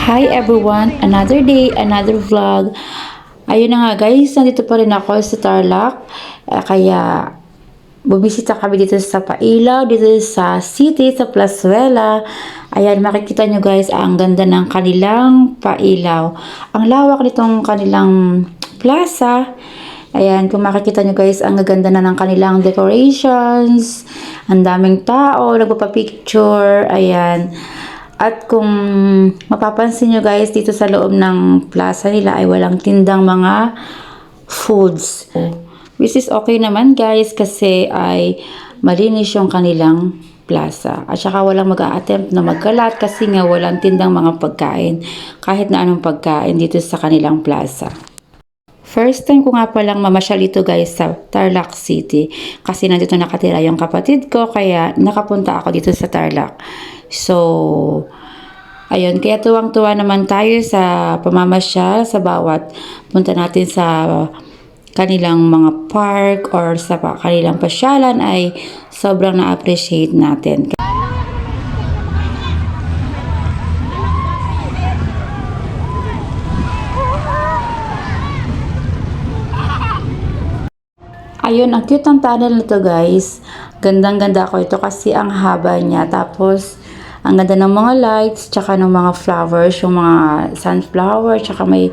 Hi everyone! Another day, another vlog. Ayun na nga guys, nandito pa rin ako sa Tarlac. Kaya bumisita kami dito sa Pailaw, dito sa city, sa Plazuela. Ayan, makikita nyo guys, ang ganda ng kanilang Pailaw. Ang lawak nitong kanilang plaza. Ayan, kung makikita nyo guys, ang gaganda na ng kanilang decorations. Ang daming tao, nagpapapicture. Ayan. At kung mapapansin nyo guys, dito sa loob ng plaza nila ay walang tindang mga foods. Which is okay naman guys kasi ay malinis yung kanilang plaza. At saka walang mag-a-attempt na magkalat kasi nga walang tindang mga pagkain. Kahit na anong pagkain dito sa kanilang plaza. First time ko nga palang mamasyal ito guys sa Tarlac City. Kasi nandito nakatira yung kapatid ko kaya nakapunta ako dito sa Tarlac. So, ayun, kaya tuwang-tuwa naman tayo sa pamamasyal sa bawat punta natin sa kanilang mga park or sa kanilang pasyalan ay sobrang na-appreciate natin. Ayun, ang cute ng tunnel na to guys. Gandang-ganda ko ito kasi ang haba niya. Tapos, ang ganda ng mga lights, tsaka ng mga flowers, yung mga sunflower, tsaka may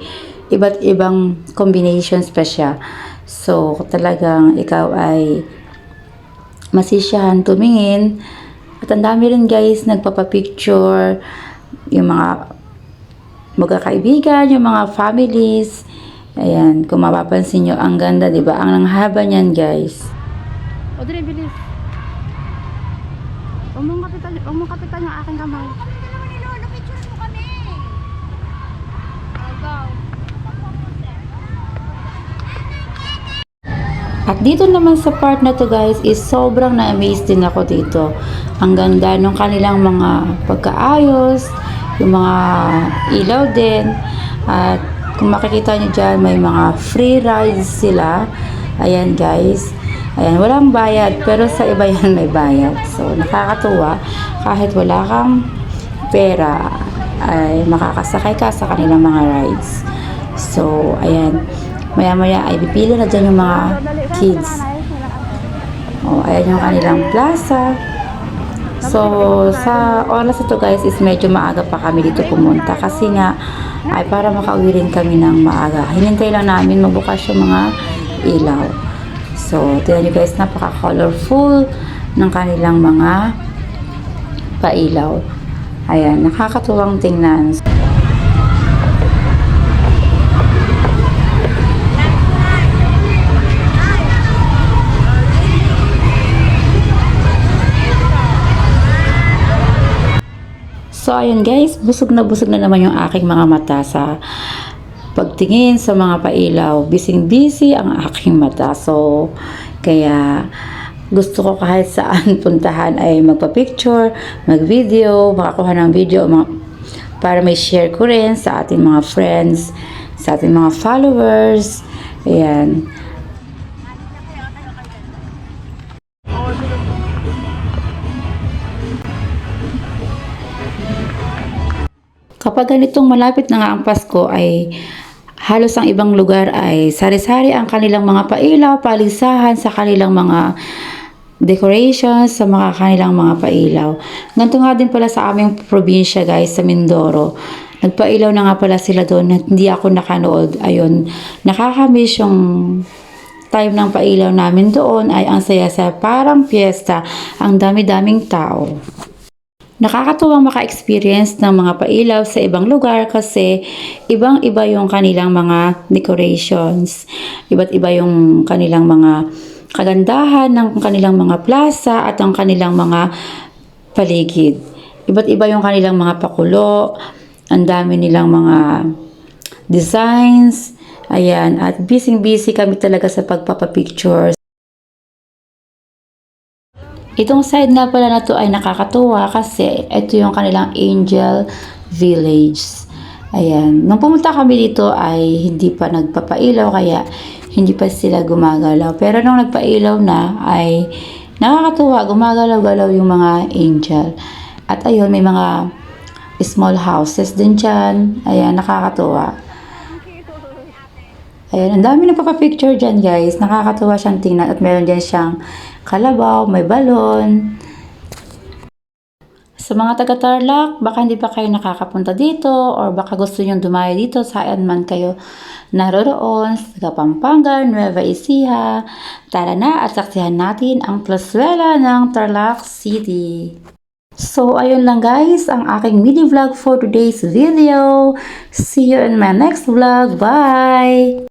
iba't ibang combinations pa siya. So, talagang ikaw ay masisyahan tumingin. At ang dami rin guys, nagpapapicture, yung mga magkakaibigan, yung mga families. Ayan, kung mapapansin nyo, ang ganda, diba? Ang haba niyan, guys. Audrey, bilis. Huwag mong kapitan yung aking kamay. Kami naman ni Lolo, picture mo kami. Agaw. At dito naman sa part na to guys, is sobrang na-amaze din ako dito. Ang ganda ng kanilang mga pagkaayos, yung mga ilaw din, at kung makikita nyo dyan, may mga free rides sila. Ayan guys. Ayan, walang bayad. Pero sa iba yan may bayad. So, nakakatuwa. Kahit wala kang pera, ay makakasakay ka sa kanilang mga rides. So, ayan. Maya-maya ay pipili na dyan yung mga kids. O, ayan yung kanilang plaza. So, sa oras ito guys is medyo maaga pa kami dito pumunta. Kasi nga, ay para makauwi rin kami ng maaga. Hinintay lang namin mabukas yung mga ilaw. So, tignan nyo guys, napaka-colorful ng kanilang mga pailaw. Ayan, nakakatuwang tingnan. So, ayun guys, busog na naman yung aking mga mata sa pagtingin sa mga pailaw. Busy ang aking mata. So, kaya gusto ko kahit saan puntahan ay magpa-picture, mag-video, makakuha ng video para may share ko rin sa ating mga friends, sa ating mga followers. Ayan. Kapag ganitong malapit na nga ang Pasko ay halos ang ibang lugar ay sari-sari ang kanilang mga pailaw, palisahan sa kanilang mga decorations, sa mga kanilang mga pailaw. Ganito nga din pala sa aming probinsya guys, sa Mindoro. Nagpailaw na nga pala sila doon at hindi ako nakanood. Ayun, nakakamiss yung time ng pailaw namin doon ay ang saya-saya, parang fiesta, ang dami-daming tao. Nakakatuwang maka-experience ng mga pailaw sa ibang lugar kasi ibang-iba yung kanilang mga decorations. Iba't iba yung kanilang mga kagandahan ng kanilang mga plaza at ang kanilang mga paligid. Iba't iba yung kanilang mga pakulo, ang dami nilang mga designs. Ayan, at busy kami talaga sa pagpapapictures. Itong side na pala na to ay nakakatuwa kasi ito yung kanilang Angel Village. Ayan. Nung pumunta kami dito ay hindi pa nagpapailaw kaya hindi pa sila gumagalaw. Pero nung nagpailaw na ay nakakatuwa, gumagalaw-galaw yung mga angel. At ayun, may mga small houses din dyan. Ayan, nakakatuwa. Ayan, ang dami nagpapapicture dyan guys. Nakakatuwa siyang tingnan at meron dyan siyang kalabaw, may balon. Sa mga taga-Tarlac, baka hindi pa kayo nakakapunta dito or baka gusto nyo dumayo dito saan man kayo naroroon, sa Pampanga, Nueva Ecija. Tara na at saksihan natin ang plaswela ng Tarlac City. So, ayun lang guys, ang aking mini vlog for today's video. See you in my next vlog. Bye!